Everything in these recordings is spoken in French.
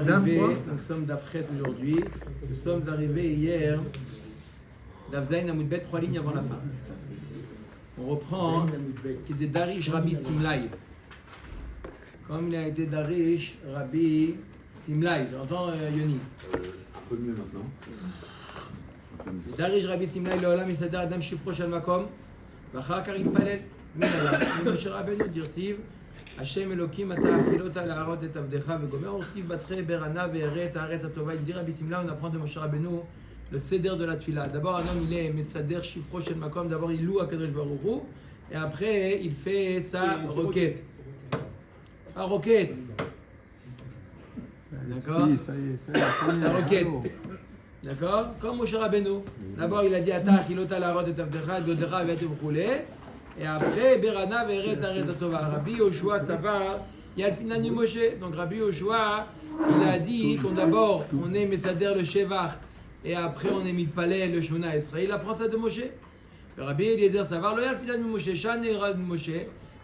Nous sommes d'Afret aujourd'hui. Nous sommes arrivés hier d'Avzaïn Amoudbet, 3 lignes avant la fin. On reprend qui est des Darish Rabbi Simlai. Comme il a été Darish Rabbi Simlai. J'entends Yoni. Un peu mieux maintenant. Darish Rabbi Simlai, Leolam Yisader Adam Shifro Shel Makom. Vachar Karim Palel. Minala. Moshe Rabbeinu dirtiv. Hashem Elokim ata achilota la'arot et avdecha vegomer ortiv batre berana ve'eret haaretz atova. Il dit Rabbi Simlai, on apprend de Moshe Rabbeinu le seder de la tfila. D'abord un homme il est mesader shifro shel makom. D'abord il loue à Kadosh Baruch Hu et après il fait sa requête. Sa requête. D'accord. Oui, ça y est. La requête. D'accord. Comme Moshe Rabbeinu. D'abord il a dit ata achilota la'arot et avdecha ve'odera ve'etev. Et après, Berana Veret Aret Atova. Rabbi Yoshua, ça va. Il y a le final du Moshe. Donc Rabbi Yoshua, il a dit qu'on d'abord, on est Messader le Shevar. Et après, on est Mitpalel le Shona Esra. Il apprend ça de Moshe. Rabbi Eliezer Savar, le final du Moshe. Shan et Rav Moshe.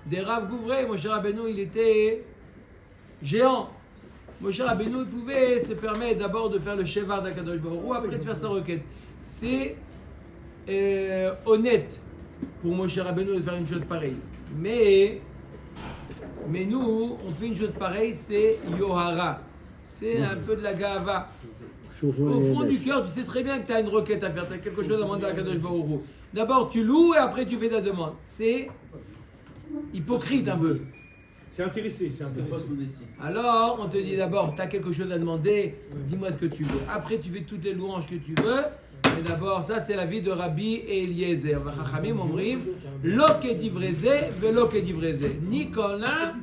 Des Rav Gouvré. Moshe Rabbeinu, il était géant. Moshe Rabbeinu, il pouvait se permettre d'abord de faire le Shevar d'Akadosh Baruch Hu, après de faire sa requête. C'est honnête pour Moshe Rabbeinu de faire une chose pareille. Mais nous, on fait une chose pareille, c'est Yohara. C'est un peu de la Gahava. Au fond du cœur, tu sais très bien que tu as une requête à faire, tu as quelque chose à demander à Kadosh Baruch Hu. D'abord, tu loues et après, tu fais ta demande. C'est hypocrite un peu. C'est intéressé. Alors, on te dit d'abord, tu as quelque chose à demander, dis-moi ce que tu veux. Après, tu fais toutes les louanges que tu veux. Et d'abord, ça c'est la vie de Rabbi Eliezer. Chachamim omrim, lo kedivrézé, velo kedivrézé. Ni comme l'un,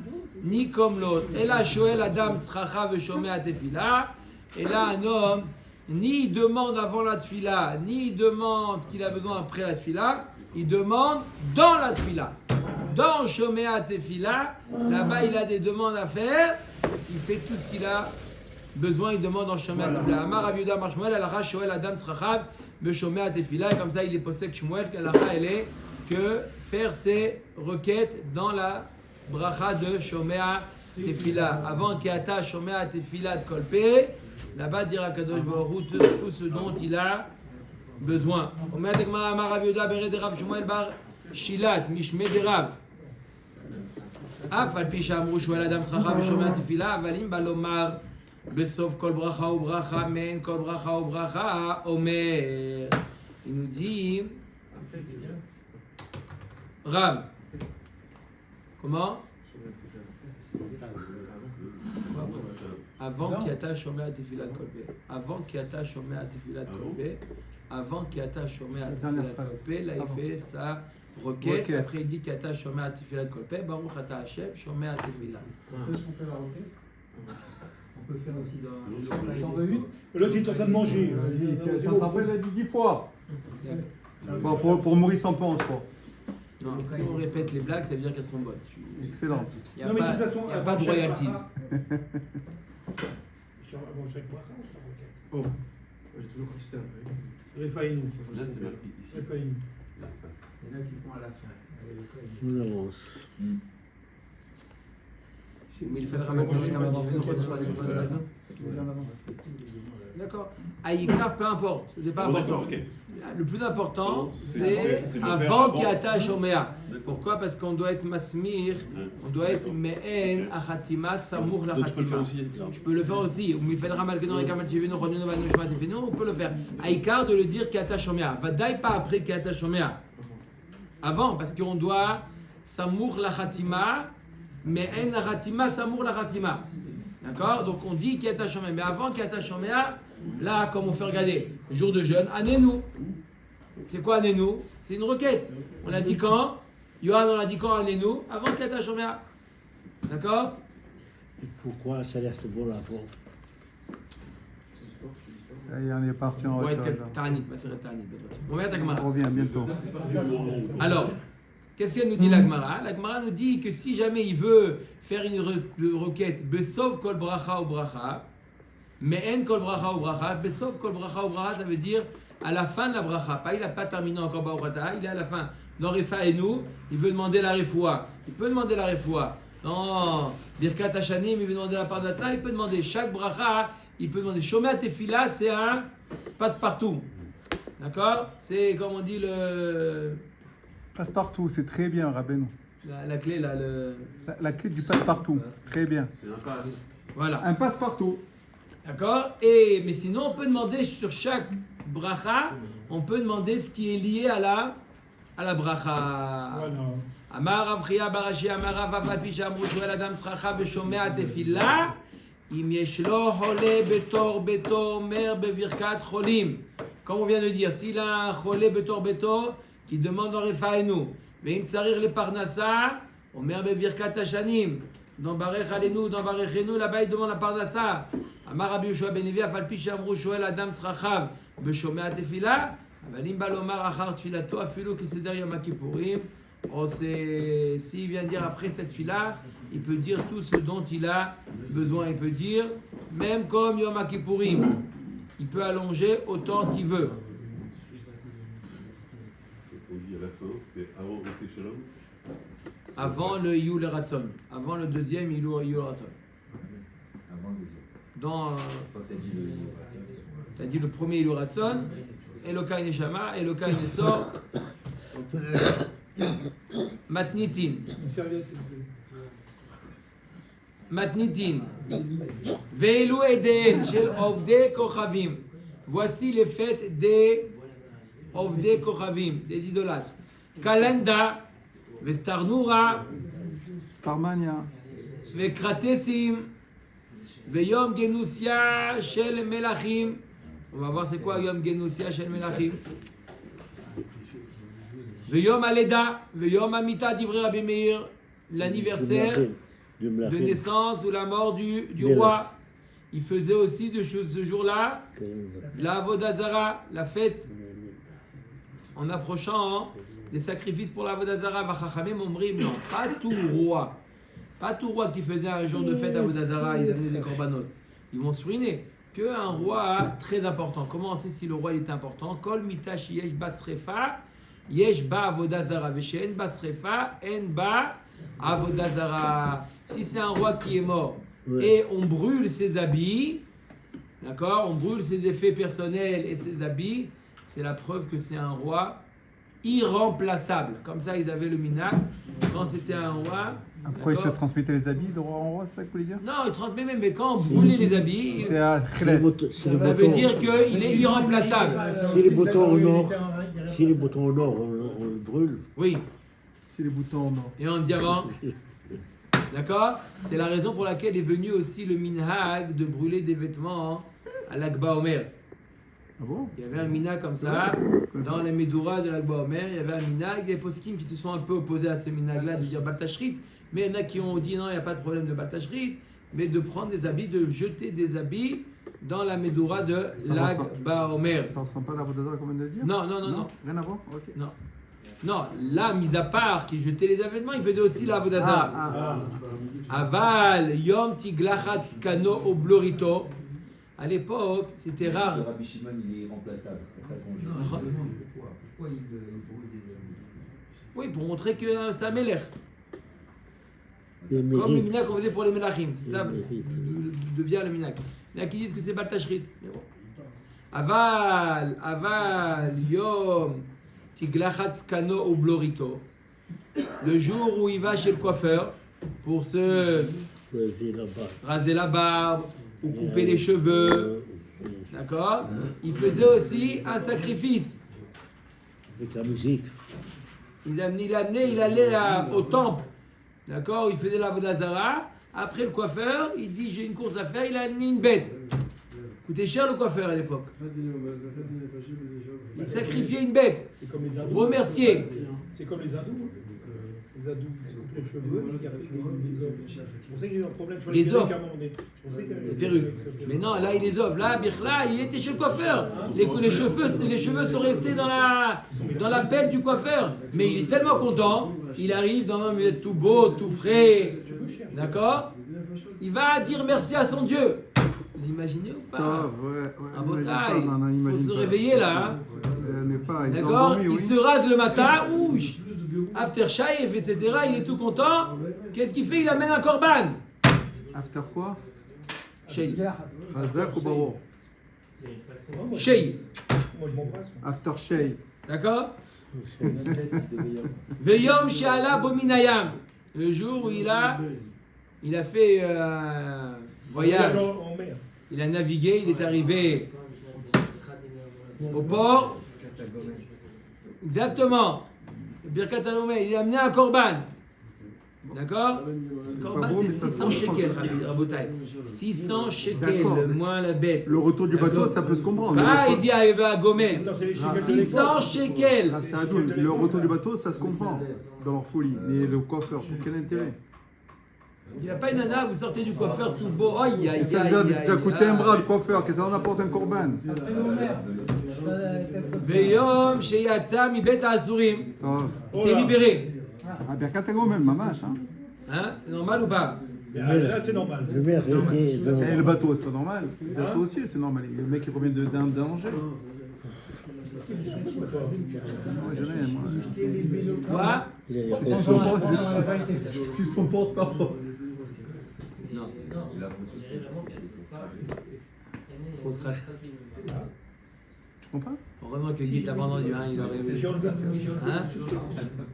ni comme l'autre. Et là, Shoel Adam tzracha veshomea tefila. Et là, un homme, ni il demande avant la tefila, ni il demande ce qu'il a besoin après la tefila. Il demande dans la tefila. Dans Shomea tefila, là-bas, il a des demandes à faire. Il fait tout ce qu'il a besoin, il demande en Shomea tefila. Amar Rav Yehuda Amar Shmuel, Alacha Shoel Adam tzrachav veshomea tefila. Et comme ça, il est possède Shmuel, qu'Alacha, elle est que faire ses requêtes dans la bracha de Shomea tefila. Avant qu'Ata Shomea tefila de kolpe, là-bas, dira Kadosh Baruch Hu tout ce dont il a besoin. Omer Tegmara Amar Rav Yehuda Bered Rav Shmuel bar Shilat Mishme de Rav. Af al pi she'amru Shoel Adam tzrachav veshomea tefila, avalim balomar בסוף כל ברכה וברכה, מעין כל ברכה וברכה, אומר. Il nous dit, Rav. Comment? Avant qui ata shomea tefilat kolpe. Avant qui ata shomea tefilat kolpe. Avant qui ata shomea tefilat kolpe. Là, il fait sa requête. Après, il dit qui ata shomea tefilat kolpe. Baruch ata Hashem shomea tefilat. Qu'est-ce qu'on fait la requête? On peut faire aussi dans T'en veux une? L'autre il est en train de manger. Tu t'en rappelles, il a dit 10 fois. Bon, pour Maurice en pense, quoi. Non, si on répète les blagues, ça veut dire qu'elles sont bonnes. Excellente. Il n'y a pas de royalty. Avant chaque bracha, on fait la requête. Oh. J'ai toujours cru que c'était un Réfaïnou. Là, c'est marqué ici. Réfaïnou. Il y en a qui font à la fin. On avance. Mais il fait le D'accord. Aïka, peu importe. C'est pas important. Le plus important, c'est avant qu'il attache au Mea. Pourquoi? Parce qu'on doit être masmir, on doit être me'en achatima samour la chatima. Je peux le faire aussi. On peut le faire. Aïka de le dire qu'il attache au Mea. Vadaï pas après qu'il attache au Mea. Avant, parce qu'on doit samour la chatima. Mais en la khatima, samour la khatima. D'accord? Donc on dit qu'il y a ta chomea. Mais avant qu'il y a ta chomea, là, comme on fait regarder, le jour de jeûne, anénou. C'est quoi anénou? C'est une requête. On a dit quand? Yohan, on a dit quand anénou? Avant qu'il y a ta chomea. D'accord? Pourquoi ça laisse bon avant? Ça y est, on est parti en retraite. On revient bientôt. Alors, qu'est-ce qu'elle nous dit la Gemara? La Gemara nous dit que si jamais il veut faire une requête, besov kol bracha ou bracha, mais en kol bracha ou bracha, besov kol bracha ou bracha, ça veut dire à la fin de la bracha. Pas, il n'a pas terminé encore bracha, il est à la fin. Dans Refa et nous, il veut demander la refoua. Il peut demander la refoua dans Birkat Hashanim, il veut demander la Parnassa, il peut demander chaque bracha, il peut demander Shomer Tefila, c'est un passe-partout. D'accord? C'est comme on dit le. Passe-partout, c'est très bien, Rabbeinu. La clé là, La clé du passe-partout, très bien. C'est un passe. Voilà. Un passe-partout. D'accord? Mais sinon, on peut demander sur chaque bracha, on peut demander ce qui est lié à la bracha. Voilà. Amar Avriya Barashi Amar Avapapi Shamru Shoel Adam Tzracha Beshomea Tefila Im Yeshlo Hole Betor Beto Omer Bevirkat Cholim. Comme on vient de dire, s'il a un Hole Betor Beto qui demande en Refaenu, Veim Tsarir le Parnassa, Omer Bevirkat Hashanim, dans Barech Alenu, dans Barechenu, là-bas il demande la Parnassa. Amar Rabbi Yoshua Ben Levi Afalpi Shamru Shoel Adam Tzracha Beshomea Tefila, Avalim Balomar Achar Tfilato Afilu Keseder Yom HaKippurim. S'il vient dire après cette fila, il peut dire tout ce dont il a besoin. Il peut dire, même comme Yom HaKippurim, il peut allonger autant qu'il veut. On dit à la fin, c'est avant Rosé Shalom. Avant le Yul Ratzon. Avant le deuxième Yul Ratzon. Avant le deuxième. Dans, Quand t'as dit le. t'as dit le premier Yul Ratzon, Elokai Neshama, Elokai Netzor, Matnitin. Une serviette, s'il vous plaît. Matnitin. Veilu Eden shel Ovdei Kochavim. Voici les fêtes des Ovdei Kochavim, des idolâtres. Kalenda, Vestarnura, Starmania. Vekratesim, Veyom Genusia shel Melachim. On va voir c'est quoi Yom Genusia shel Melachim. Veyom Aleda, Veyom Amita d'Ivre Rabbi Meir, l'anniversaire de naissance ou la mort du roi. Il faisait aussi de ce jour-là la Avodazara, la fête, en approchant des sacrifices pour la Avodazara. Vachachamim Omrim, non, pas tout roi. Pas tout roi qui faisait un jour de fête à Avodazara, il amenait des korbanot. Ils vont se ruiner. Qu'un roi très important. Comment on sait si le roi est important? Kol mitash yesh basrefa. Yesh ba avodazara, veshen basrefa, en ba avodazara. Si c'est un roi qui est mort et on brûle ses habits, d'accord, on brûle ses effets personnels et ses habits, c'est la preuve que c'est un roi irremplaçable. Comme ça, ils avaient le minag. Quand c'était un roi. Après, il se transmettait les habits de roi en roi, c'est ça que vous voulez dire? Non, il se transmet même, mais quand on brûlait les habits, C'était à Khlet. ça veut dire qu'il est irremplaçable. Si les boutons au nord, si les boutons au nord, on le brûle. Oui. C'est les boutons en or. Et en diamant. D'accord? C'est la raison pour laquelle est venu aussi le minhag de brûler des vêtements à l'Akba Omer. Ah bon? Il y avait un minhag comme ça, dans les Médouras de l'Akba Omer, il y avait un minhag, il y a des poskim qui se sont un peu opposés à ce minhag-là de dire Baltashrit, mais il y en a qui ont dit non, il n'y a pas de problème de Baltashrit, mais de prendre des habits, de jeter des habits dans la Médoura de l'Akba Omer. Ça ressemble pas à la Vodazara qu'on vient de dire? Non, non, non, non. Rien à voir? Ok. Non. Non, là, mis à part qui jetait les vêtements, il faisait aussi la Avodazara. Aval, Yom Tiglachat Kano Oblorito. À l'époque, c'était rare. Le Rabbi Shimon, il est irremplaçable, c'est pour ça qu'on dit. Pourquoi il brûle des habits? Oui, pour montrer que ça a l'air. Les Comme le mérites. minac qu'on faisait pour les Melachim. C'est ça, Les devient le minac. Il y en a qui disent que c'est Baltashrit. Mais bon. Aval, Yom Tiglachat Kano Oblorito. Le jour où il va chez le coiffeur pour se Choisir là-bas. raser la barbe ou couper les cheveux, d'accord? Il faisait aussi un sacrifice. Avec la musique. Il allait au temple, d'accord? Il faisait la Vodazara. Après le coiffeur, il dit j'ai une course à faire, il a mis une bête. Coûtait cher le coiffeur à l'époque. Il sacrifiait une bête. C'est comme les hindous. Remercier. C'est comme les hindous. Les hindous qui se coupent les cheveux, et après ils les offrent. C'est pour ça qu'il y a eu un problème sur les Les perruques offres. à un moment donné. C'est pour ça qu'il y a eu Les un perruques. problème. Mais non, là il les offre. Là, Birla, il était chez le coiffeur. Les cheveux sont restés dans la pelle du coiffeur. Mais il est tellement content. Il arrive dans un milieu tout beau, tout frais. D'accord? Il va dire merci à son Dieu. Vous imaginez ou Ça, pas? ouais, Un imagine beau pas, taille. non, non, Il faut imagine se pas. réveiller là. Hein. N'est pas, ils sont D'accord? endormis, Il oui. se rase le matin, after shave, etc. Il est tout content. Qu'est-ce qu'il fait? Il amène un korban. After quoi? Shei. Chazak ou Baro? Shei. Moi, je m'en passe. After Shei. D'accord? Veyom she'ala bominayam. Le jour où il a fait voyage. En mer. Il a navigué, il est arrivé au port. Exactement. Birkat Halomé, il a amené un korban. D'accord? Korban, beau, mais c'est ça se 600 comprend, shekels, franchement. Rabotai. 600 shekels, D'accord. moins la bête. Le retour du bateau, ça peut se comprendre. Ah, il dit à Gomel. Attends, c'est les Ah, shekels de 600 l'époque. shekels. Ah, c'est Adoun. Le retour du bateau, ça se comprend dans leur folie. Mais le coiffeur, pour quel intérêt? Il n'y a pas une nana, vous sortez du coiffeur tout beau. Aïe, aïe, Et ça a aïe, déjà aïe, coûté un aïe. bras le coiffeur, qu'est-ce que ça en apporte un korban? Veyom sheyatza mibet ha'asurim. Oh, T'es libéré. ah, Birkat Halomé, mamache. Hein. Hein? C'est normal ou pas? Mais là, c'est normal. Le maire était Et le bateau, c'est pas normal. Le bateau aussi, c'est normal. Le mec, il revient d'un danger. Ouais, je l'ai, moi. Quoi? Je suis son porte-parole. Non. Tu comprends? Vraiment que Guy t'a pas entendu, hein, il aurait C'est aimé. chiant, le gars. Hein?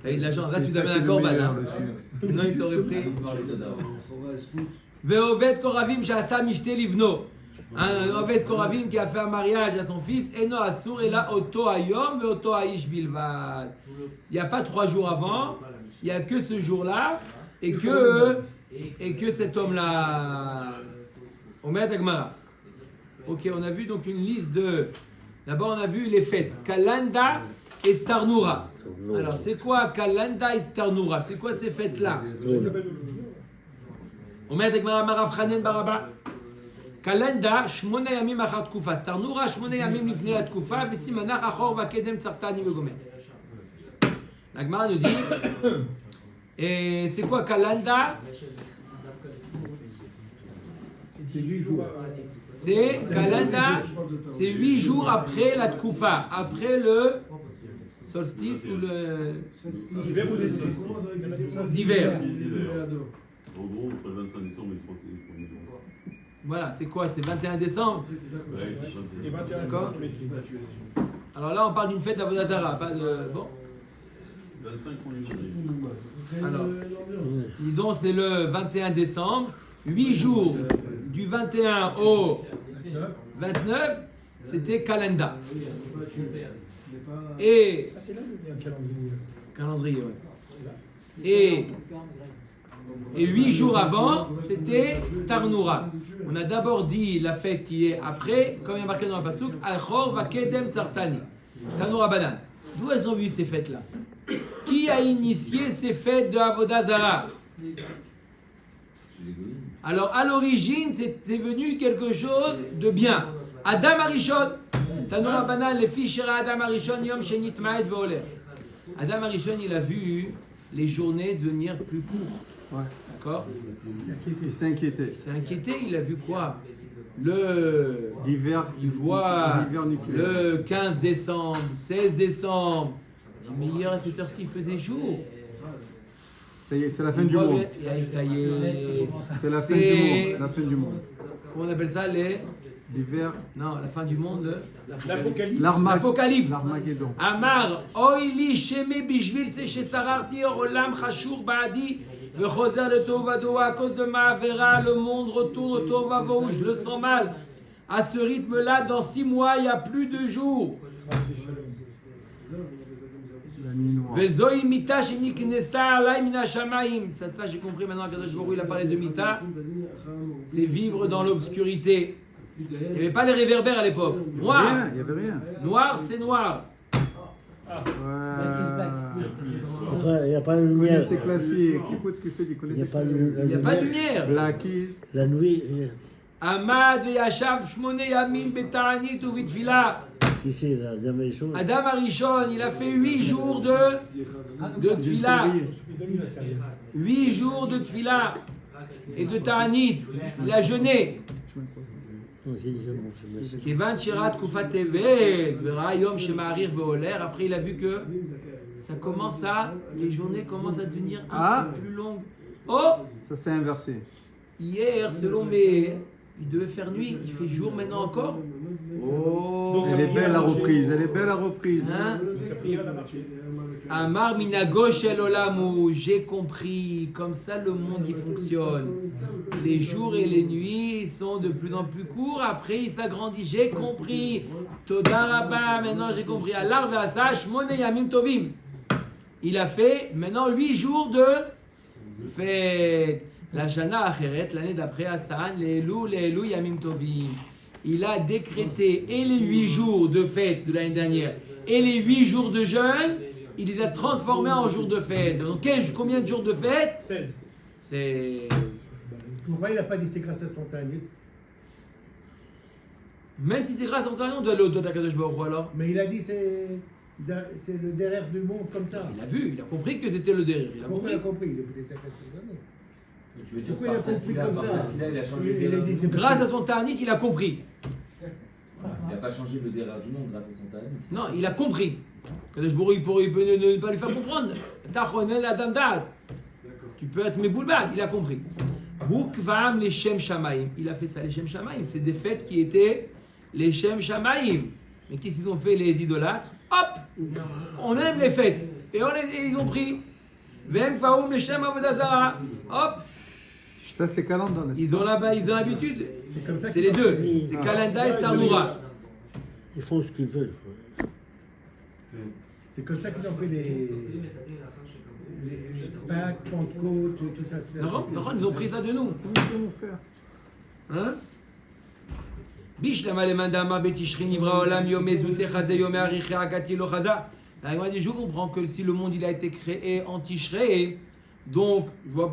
T'as eu de la chance, là tu C'est ça t'amènes qui un est korban. le Hein? meilleur, le Sinon il t'aurait pris. Ve'oved koravim she'asa mishte livno. Un Oved Koravim qui a fait un mariage à son fils, Eno Asur et là Oto Ayom et Oto Aish Bilvad. Il n'y a pas 3 jours avant, il n'y a que ce jour-là et que cet homme-là. Omer Agmara. Ok, on a vu donc une liste de. D'abord, on a vu les fêtes. Kalanda et Starnoura. Alors, c'est quoi Kalanda et Starnoura? C'est quoi ces fêtes-là? Omer Agmara Marav Chanen Baraba. Kalenda, 8 yamim achar tkufa. Starnoura, 8 yamim lifnei atkufa. Vesimanach achor vakedem tsartani vegomer. La Gemara nous dit, et c'est quoi Kalenda? C'est 8 jours. C'est Kalenda, c'est 8 jours après la tkufa, après le solstice ou le Hiver ou d'été? d'hiver. En gros, entre le 25 décembre et le 31 décembre. Voilà, c'est quoi? C'est 21 décembre. Ouais, c'est Et 21 D'accord. pour l'été. Alors là, on parle d'une fête d'Avodazara, pas de. Bon. 25 pour les journées. Alors, disons, c'est le 21 décembre, 8 jours du 21 au 29, c'était Kalenda. Et. Ah, c'est là qu'il y a un calendrier. Calendrier, ouais. Et 8 jours avant, c'était Starnoura. On a d'abord dit la fête qui est après, comme il y a marqué dans le Passouk, Al-Chor Vakedem Tsartani. Starnoura Banan. D'où elles ont vu ces fêtes-là? Qui a initié ces fêtes de Avodah Zarah? Alors, à l'origine, c'est venu quelque chose de bien. Adam Arishon. Starnoura Banan, les filles Shera Adam Arishon, Yom Shenit Ma'ed Veoler. Adam Arishon, il a vu les journées devenir plus courtes. Ouais. D'accord? Il s'est inquiété. Il s'est inquiété, il a vu quoi? L'hiver. Il voit L'hiver nucléaire. le 15 décembre, 16 décembre. Mais hier à cette heure-ci, il faisait jour. Ça y est, c'est la fin Il du voit monde. bien- Ça y est. C'est la fin du monde. La fin du monde. Comment on appelle ça? L'hiver. Non, la fin du monde. L'Apocalypse. L'Apocalypse. L'Armageddon. Amar, oili sheme bishvil se shesararti olam chashur baadi vechozer le tovado à cause de ma avera, le monde retourne au tovavo, je le sens mal. À ce rythme-là, dans 6 mois, il n'y a plus de jours. La nuit noire. Vezoi mita sheniknesa alay mina shamaim. Ça j'ai compris maintenant. Kadosh Baruch Hu, il a parlé de mita. C'est vivre dans l'obscurité. Il n'y avait pas les réverbères à l'époque. Noir. Rien, il n'y avait rien. Noir, c'est noir. Après, il n'y a pas de Ouais. lumière. C'est classique. Écoute ce que je te dis. Il n'y a pas de Il n'y a pas de lumière. Blackies. La nuit, Amad veyashav shmone yamin beta'anit uvitfila. qui c'est la dame des choses? Adam Arishon, il a fait 8 jours de tfila. 8 jours de tfila et de ta'anit. Il a jeûné. Non, c'est déjà bon, c'est bon. Kevan shirat kufat tevet, vera yom shemarir veoler. Après, il a vu que ça commence à, les journées commencent à devenir un peu plus longues. Oh, Ça, c'est inversé. hier, selon mes... Il devait faire nuit, il fait jour maintenant encore. Oh, Donc, Elle est belle la reprise, elle est belle la reprise. hein? Sa prière elle a marché. Amar minagosh el olamu, j'ai compris, comme ça le monde il fonctionne. Les jours et les nuits sont de plus en plus courts, après il s'agrandit, j'ai compris. Toda rabba, maintenant j'ai compris. Alar ve'asa shmone yamim tovim. Il a fait maintenant 8 jours de fête. La Shana Acheret, l'année d'après, Hassan, les Elou, Yamim Tovim. Il a décrété et les 8 jours de fête de l'année dernière et les 8 jours de jeûne, il les a transformés en jours de fête. Donc, combien de jours de fête? 16. C'est. Pourquoi il n'a pas dit c'est grâce à son talit? Même si c'est grâce à Antarion, on doit aller au Kadosh Baruch Hu alors. Mais il a dit c'est le derrière du monde comme ça. Il a vu, il a compris que c'était le derrière. Il a Pourquoi il compris. a compris? Il est peut-être 50 années. Tu veux dire, Pourquoi il a par compris cette comme fila, ça? par cette fila, il a changé le Il a derrière dit du c'est monde. Grâce à son Ta'anit, il a compris. Il n'a pas changé le derrière du monde grâce à son talent. Non, il a compris. Kadosh Baruch Hu, il peut ne pas lui faire comprendre. Tachonel Adam Dad. Tu peux être méboulbad, il a compris. Bukvam les Shem Shamaim. Il a fait ça, les Shem Shamaim. C'est des fêtes qui étaient les Shem Shamaim. Mais qu'est-ce qu'ils ont fait, les idolâtres? Hop, on aime les fêtes. Et ils ont pris. Vem Faoum les Shem Avodazara. Hop, Ça, c'est Calenda. ils ont l'habitude. comme ça C'est qu'ils les ont deux. fait. C'est Kalenda et Starnoura. Ils font ce qu'ils veulent. C'est comme ça qu'ils ont fait les Pâques, Pentecôte, tout ça. D'accord, ils ont pris ça de nous. Comment ils vont faire? Hein? Bishlama le mandama betishri nivra olam yomé zouté chazé yomé ariché akati lo chaza. Je comprends que si le monde il a été créé en Tishrei, donc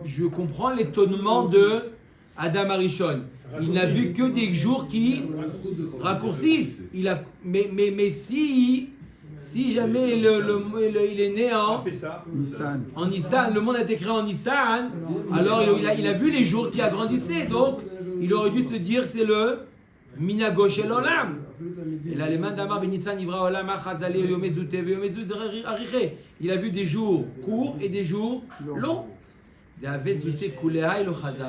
je comprends l'étonnement de Adam Arishon. Il n'a vu que des jours qui raccourcissent. Mais si jamais il est né Nissan. en Nissan, le monde a été créé en Nissan, alors il a vu les jours qui agrandissaient, donc il aurait dû se dire c'est le Minagosh el Olam. Et là, les mains d'Amar ben Nissan, Ivra Olam, Achazale, Yomezute, Yomezute, Ariché. Il a vu des jours courts et des jours longs.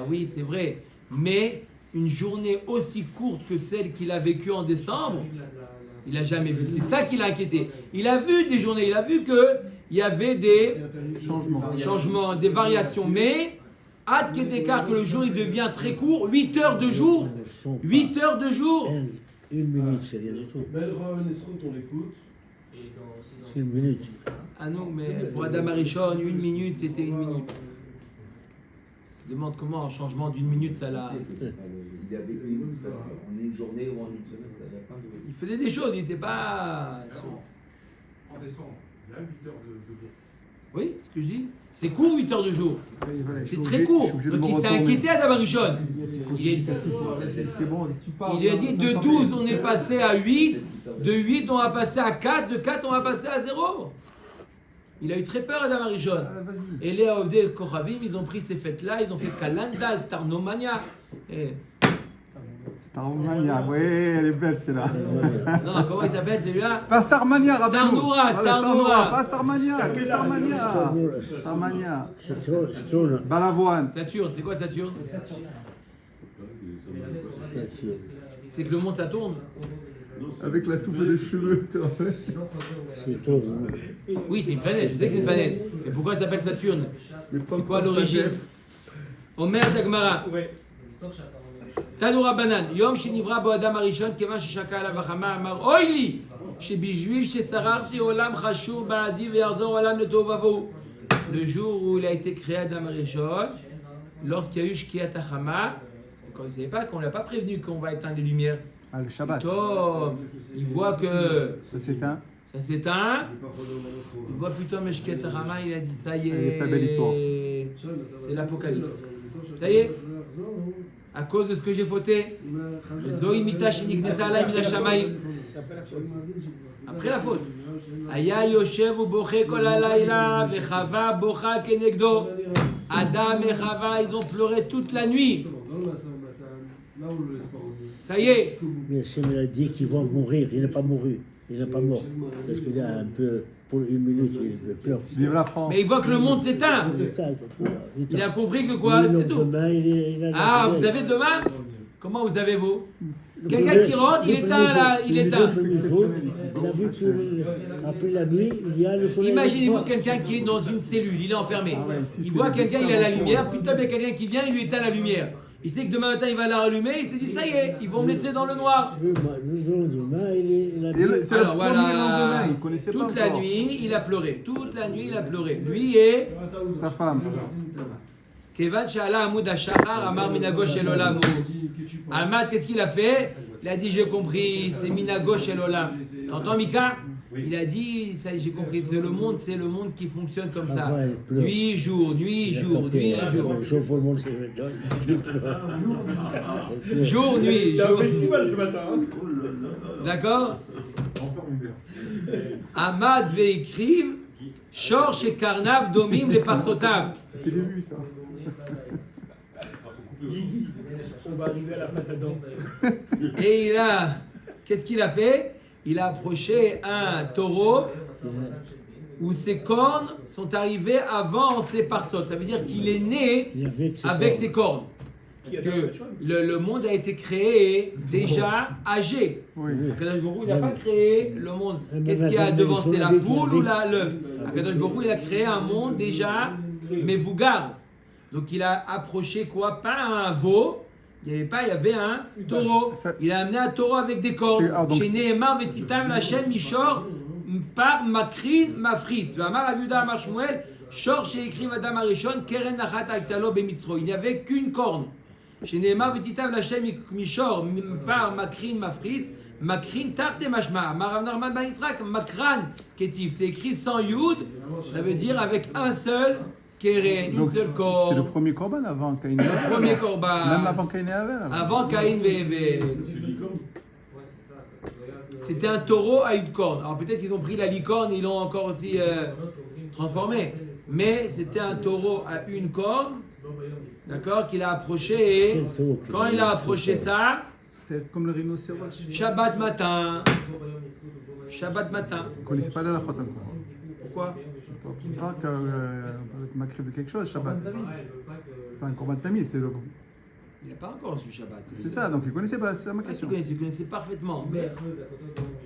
Oui, c'est vrai. Mais une journée aussi courte que celle qu'il a vécue en décembre, il n'a jamais vu. C'est ça qui l'a inquiété. Il a vu des journées, il a vu qu'il y avait des changements, des variations. Mais, hâte qu'il d'écart que le jour il devient très court, 8 heures de jour. 8 heures de jour. Une minute, c'est rien du tout. on l'écoute. C'est une minute. Ah non, mais pour Adam Arishon, 1 minute, c'était 1 minute. Je demande comment un changement d'1 minute, ça l'a... Il y avait en une journée ou en une semaine, ça avait plein de... Il faisait des choses, il n'était pas... En décembre, il y a 8 heures de jour. Oui, c'est ce que je dis. C'est court 8 heures de jour. C'est très Je court. suis obligé de Donc me il s'est retourner. inquiété Adam Arishon. C'est bon, tu parles. Il lui a dit de 12 on est passé à 8, de 8 on va passer à 4, de 4 on va passer à 0. Il a eu très peur Adam Arishon. Ah, vas-y. Et les Ovdei Kochavim, ils ont pris ces fêtes-là, ils ont fait Kalanda, Starnomania. Et... Starmania, ouais, elle est belle celle-là. Non, comment il s'appelle celui-là? Pas Starmania, rappelez-vous. Starnoura, Voilà, Starnoura. Pas Starmania, qu'est-ce Starmania? Starmania. C'est trop là. Balavoine. Saturne, c'est quoi Saturne? C'est que le monde ça tourne. Avec la touffe des cheveux, tu te rappelles? C'est trop. Oui, c'est une planète, je sais que c'est une planète. Mais pourquoi ça s'appelle Saturne? C'est quoi l'origine? Omer Dagmara. Ouais. Tanoura Banan. Yom Shinivra Bo Adam Arishon, Kevan Shishaka Alavachama Amar Oili. Shebijvil Shesararti Olam Chashur Baadi Ve'arzor Olam Letovavo. Le jour où il a été créé Adam Arishon, lorsqu'il y a eu Shkiat Achama, quand il ne savait pas qu'on ne l'a pas prévenu qu'on va éteindre les lumières. Ah, le Shabbat. Tom, il voit que Ça s'éteint. ça s'éteint. Il voit plutôt Meshket Rama, il a dit ça y Elle est est. pas belle histoire. C'est l'apocalypse. Ça y est, à cause de ce que j'ai fauté. Après la faute. Aya Yoshev ou Boché Kol Halayla, Vechava Bocha Kenegdo. Adam et Chava, ils ont pleuré toute la nuit. Ça y est. Mais Hachem, il a dit qu'ils vont mourir. Il n'est pas mouru. il n'est pas mort. Parce qu'il a un peu, pour une minute, il a peur. Vive la France. Mais il voit que le monde s'éteint. C'est ça, Il a compris que quoi, c'est tout. Demain, il a Ah, vous avez demain? Comment vous avez vous? Quelqu'un qui rentre, il éteint là, il éteint. Il a vu qu'après la nuit, il y a le soleil. Imaginez-vous quelqu'un qui est dans une cellule, il est enfermé. Ah ouais, ici, Il c'est voit le quelqu'un, il a la système. lumière, putain, il y a quelqu'un qui vient, il lui éteint la lumière. Il sait que demain matin, il va la rallumer, il s'est dit, ça y est, ils vont me laisser dans le noir. Le lendemain, il a C'est le Alors, premier voilà. lendemain, il connaissait pas Toute la encore. nuit, il a pleuré. Toute la nuit, il a pleuré. Lui et Sa femme. Kevan Shala Hamoud Ashachar Amar Minagosh El Olam. Almat, qu'est-ce qu'il a fait? Il a dit, j'ai compris, c'est Minagosh El Olam. T'entends, Mika? Il a dit, ça y est, j'ai compris, c'est le monde qui fonctionne comme ça. Nuit, jour, nuit, jour, nuit, jour. Jour, nuit, C'est un jour. festival ce matin. Hein. D'accord? Ahmad ve'ikriv, Shor chez Karnav, Domim les Parsotav. C'est qu'il a vu ça. Guigui, on va arriver à la plate à dents. Et qu'est-ce qu'il a fait? Il a approché un taureau où ses cornes sont arrivées avant ses parsotes. Ça veut dire qu'il est né avec ses cornes. Parce que le monde a été créé déjà âgé. Oui. Akadosh Baruch Hu, il n'a pas créé le monde. Qu'est-ce qui a devancé, la poule ou l'œuf? Akadosh Baruch Hu, il a créé un monde déjà mévougar. Donc il a approché quoi? Pas un veau. Il n'y avait pas, il y avait un taureau. Il a amené un taureau avec des cornes. Chez Nehemar Vetitam Lachem Mishor par Makrin Mafris. Vamar Aviuda Amar Shmuel Shor chez écrit Madame Arishon Keren Nachat Aktalo Bemitzro. Il n'y avait qu'une corne. Chez Nehemar Vetitam Lachem Mishor par Makrin Mafris. Makrin Tarte Mashma. Amar Narman Ben Yitzhak Makran Ketif. C'est écrit sans Yud. Ça veut dire avec un seul. Donc, c'est le premier korban avant Caïn et Abel. Premier korban. Même avant Caïn et Abel. Avant Caïn et Abel. C'était un taureau à une corne. Alors peut-être qu'ils ont pris la licorne, ils l'ont encore aussi transformé. Mais c'était un taureau à une corne, d'accord, qu'il a approché. Et quand il a approché ça, Comme le rhinocéros. Shabbat matin. Shabbat matin. On ne connaissait pas la faute encore. Pourquoi? Pas que m'acrive de quelque chose, Shabbat. C'est pas un korban tamid, c'est le. Il n'a pas encore su Shabbat. C'est ça, donc il ne connaissait pas, c'est ça ma question. Il connaissait parfaitement. Mais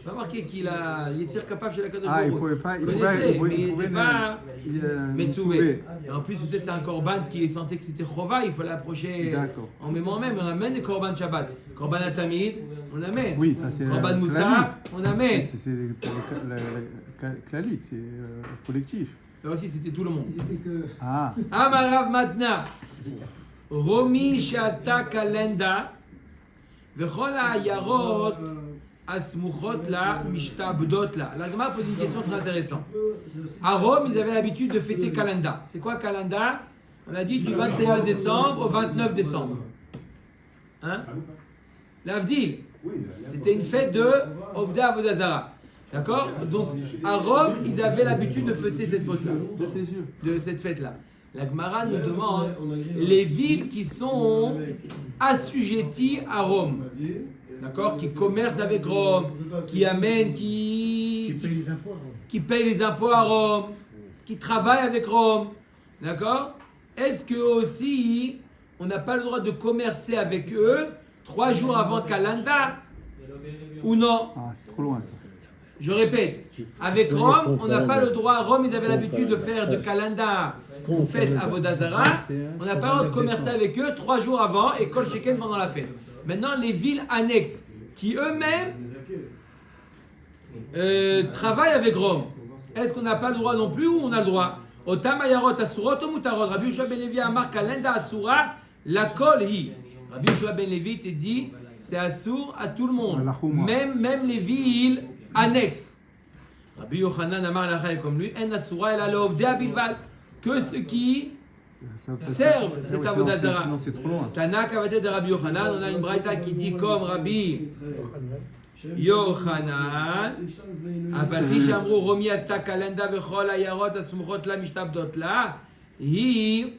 je vais remarquer qu'il est capable chez la Kadosh Ah, il Baruch Hu. pouvait pas, il connaissait, pouvait, mais il n'était pas Metsouvé. Et en plus, peut-être c'est un korban qui sentait que c'était Chova, il fallait approcher en moment même. On amène des korban Shabbat. Korban Atamid, on amène. Oui, ça c'est. Korban Moussaf, on amène. C'est la Klalit, c'est collectif. Là aussi, c'était tout le monde. Ah. Amarav Matna. Romi Shasta Kalenda. Vechol Ayarot Asmuchot la Mishtabdot la. La Gemara pose une question très intéressante. À Rome, ils avaient l'habitude de fêter Kalenda. C'est quoi Kalenda? On a dit du 21 décembre au 29 décembre. Hein? L'Avdil. C'était une fête de Ovda Avodazara. D'accord? Donc, à Rome, ils avaient l'habitude de fêter cette fête-là. De ses yeux. De cette fête-là. La Gemara nous demande les villes qui sont assujetties à Rome. D'accord? Qui commercent avec Rome, qui amènent, qui payent les impôts à Rome, qui travaillent avec Rome. D'accord? Est-ce que aussi, on n'a pas le droit de commercer avec eux 3 jours avant Kalanda? Ou non? Ah, c'est trop loin ça. Je répète, avec Rome, on n'a pas le droit. Rome, ils avaient l'habitude de faire de Kalanda une fête à Vodazara. On n'a pas le droit de commercer avec eux 3 jours avant et Kol Sheken pendant la fête. Maintenant, les villes annexes qui eux-mêmes travaillent avec Rome, est-ce qu'on n'a pas le droit non plus ou on a le droit? Otam ayarot asurot ou mutarot. Rabbi Yoshua ben Levi amar kalenda asura la kol hi. Rabbi Yoshua ben Levi te dit c'est assour à tout le monde, même les villes annexes. Rabbi Yochanan amar lachal comme lui en asura el alovdea bilvad, que ceux qui servent cet avodazara. Sinon c'est trop loin. Tanak avatet de Rabbi Yochanan, on a une braïta qui dit comme Rabbi Yochanan, Avalti Shamru Romi Asta Kalenda Vechol Ayarot Asumchot La Mishtabdot La, Hi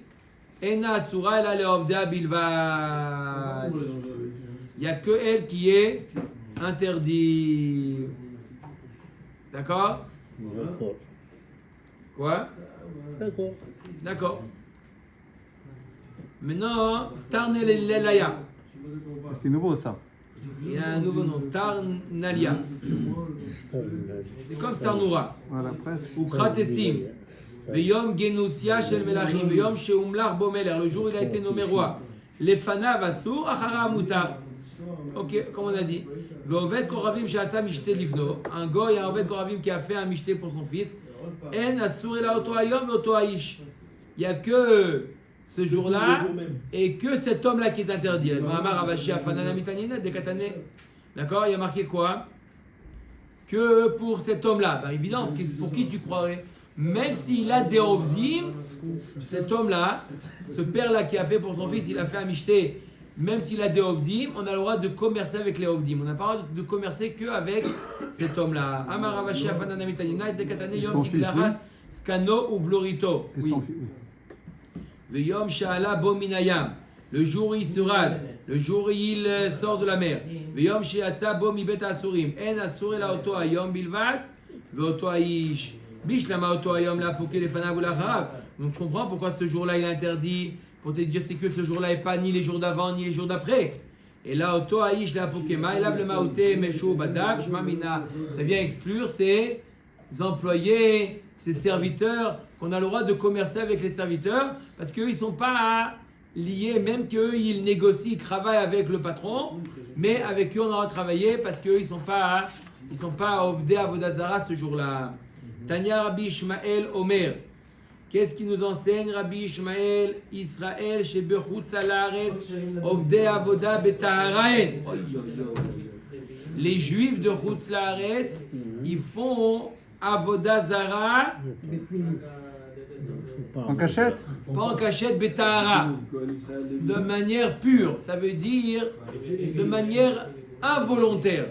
Ena Asura Ela Leovdea Bilvad. Il n'y a que elle qui est interdite. D'accord? D'accord. Quoi? D'accord. D'accord. Maintenant, Star Nelaya. C'est nouveau ça. Il y a un nouveau nom, Star Nalia. C'est comme Star Noura. Voilà, presque. Ou Kratesim. Veyom Genusia Shel Melachim. Veyom Sheumlar Bomeler. Le jour où il a été nommé roi. Lefana Vasur Achara Muta. Ok, comme on a dit. Ve'oved Koravim Sheasa Mishte Livno. Un goy, un Oved Koravim qui a fait un Mishte pour son fils. En Asur Ela Oto Hayom Ve'oto Aish. Il n'y a que ce jour-là et que cet homme-là qui est interdit. D'accord? Il y a marqué quoi? Que pour cet homme-là, ben évidemment, pour qui tu croirais? Même s'il a des ovdim, cet homme-là, ce père-là qui a fait pour son fils, il a fait un michté, même s'il a des ovdim, on a le droit de commercer avec les ovdim. On n'a pas le droit de commercer qu'avec cet homme-là. Skano ou Vlorito. Et son fils. Veyom Sha'ala Bominayam. Le jour où il se rade, le jour où il sort de la mer. Veyom She'atza Bo Mibet Asurim. En Asur Ela Oto Hayom Bilvad. Ve'oto Aish. Bishlama Oto Hayom La Poké Lefanav ou Lacharav. Donc je comprends pourquoi ce jour-là il est interdit. Pour te dire c'est que ce jour-là n'est pas ni les jours d'avant ni les jours d'après. Et là Oto Aish La Poké Maïlav Le Maouté Mesho Badav. Shmamina. Ça vient exclure ces employés, ces serviteurs, qu'on a le droit de commercer avec les serviteurs, parce qu'eux, ils ne sont pas liés, même qu'eux, ils négocient, ils travaillent avec le patron, mais avec eux, on a le droit de travailler, parce qu'eux, ils ne sont pas Ovdei Avodazara ce jour-là. Tanya Rabbi Ishmael Omer. Qu'est-ce qui nous enseigne Rabbi Ishmael? Israël, chez Bechutz Alaretz, Ovdei Avoda Betaharaen. Les Juifs de Chutz Laaretz, ils font Avodazara. En cachette? Pas en cachette, Betahara. De manière pure. Ça veut dire de manière involontaire.